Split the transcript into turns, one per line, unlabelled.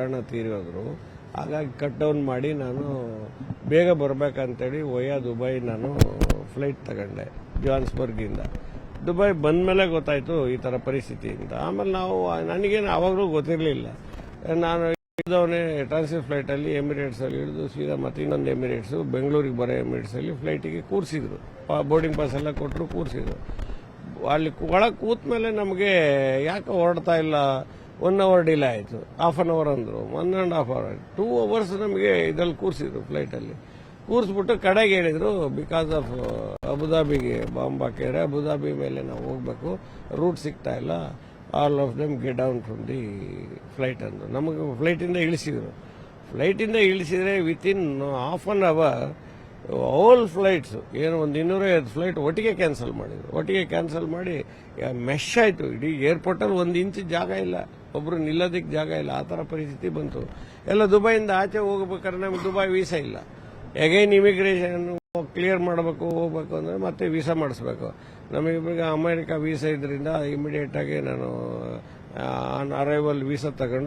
ಕಾರಣ ತೀರೋದ್ರು. ಹಾಗಾಗಿ cut down ಮಾಡಿ ನಾನು ಬೇಗ ಬರಬೇಕಂತೇಳಿ ವಯಾ ದುಬೈ ನಾನು ಫ್ಲೈಟ್ ತಗೊಂಡೆ ಜಾನ್ಸ್ಬರ್ಗಿಂದ. ದುಬೈ ಬಂದ ಮೇಲೆ ಗೊತ್ತಾಯಿತು ಈ ಥರ ಪರಿಸ್ಥಿತಿ ಅಂತ. ಆಮೇಲೆ ನನಗೇನು ಆವಾಗಲೂ ಗೊತ್ತಿರಲಿಲ್ಲ. ನಾನು ಇಳಿದವನೇ ಟ್ರಾನ್ಸಿಟ್ ಫ್ಲೈಟಲ್ಲಿ ಎಮಿರೇಟ್ಸಲ್ಲಿ ಇಳಿದು ಸೀದಾ ಮತ್ತೆ ಇನ್ನೊಂದು ಎಮಿರೇಟ್ಸು ಬೆಂಗಳೂರಿಗೆ ಬರೋ ಎಮಿರೇಟ್ಸಲ್ಲಿ ಫ್ಲೈಟಿಗೆ ಕೂರಿಸಿದ್ರು. ಬೋರ್ಡಿಂಗ್ ಪಾಸ್ ಎಲ್ಲ ಕೊಟ್ಟರು, ಕೂರಿಸಿದ್ರು. ಅಲ್ಲಿ ಒಳಗೆ ಕೂತ ಮೇಲೆ ನಮಗೆ ಯಾಕೆ ಹೊರಡ್ತಾ ಇಲ್ಲ, 1 hour ಡಿಲೇ ಆಯಿತು. ಹಾಫ್ ಅನ್ ಅವರ್ ಅಂದರು, 1.5 hour, 2 hours ನಮಗೆ ಇದರಲ್ಲಿ ಕೂರಿಸಿದ್ರು ಫ್ಲೈಟಲ್ಲಿ. ಕೂರಿಸ್ಬಿಟ್ಟು ಕಡೆಗೆ ಹೇಳಿದರು ಬಿಕಾಸ್ ಆಫ್ ಅಬುದಾಬಿಗೆ ಬಾಂಬ್ ಹಾಕಿದ್ರೆ ಅಬುದಾಬಿ ಮೇಲೆ ನಾವು ಹೋಗಬೇಕು, ರೂಟ್ ಸಿಗ್ತಾ ಇಲ್ಲ, all of them get down from the flight ಅಂದರು. ನಮಗೆ ಫ್ಲೈಟಿಂದ ಇಳಿಸಿದರು. ಫ್ಲೈಟಿಂದ ಇಳಿಸಿದರೆ within half an hour all flights ಏನು ಒಂದು 250 ಫ್ಲೈಟ್ ಒಟ್ಟಿಗೆ ಕ್ಯಾನ್ಸಲ್ ಮಾಡಿದರು. ಒಟ್ಟಿಗೆ ಕ್ಯಾನ್ಸಲ್ ಮಾಡಿ ಮೆಶ್ ಆಯಿತು. ಇಡೀ ಏರ್ಪೋರ್ಟಲ್ಲಿ 1 ಇಂಚ್ ಜಾಗ ಇಲ್ಲ, ಒಬ್ಬರು ನಿಲ್ಲೋದಕ್ಕೆ ಜಾಗ ಇಲ್ಲ. ಆ ಥರ ಪರಿಸ್ಥಿತಿ ಬಂತು. ಎಲ್ಲ ದುಬೈಯಿಂದ ಆಚೆ ಹೋಗ್ಬೇಕಾದ್ರೆ ನಮಗೆ ದುಬೈ ವೀಸಾ ಇಲ್ಲ. ಅಗೈನ್ ಇಮಿಗ್ರೇಷನ್ ಕ್ಲಿಯರ್ ಮಾಡಬೇಕು, ಹೋಗ್ಬೇಕು ಅಂದರೆ ಮತ್ತೆ ವೀಸಾ ಮಾಡಿಸ್ಬೇಕು. ನಮಗೆ ಅಮೆರಿಕ ವೀಸಾ ಇದರಿಂದ ಇಮಿಡಿಯೇಟಾಗಿ ನಾನು ಆನ್ ಅರೈವಲ್ ವೀಸಾ ತಗೊಂಡು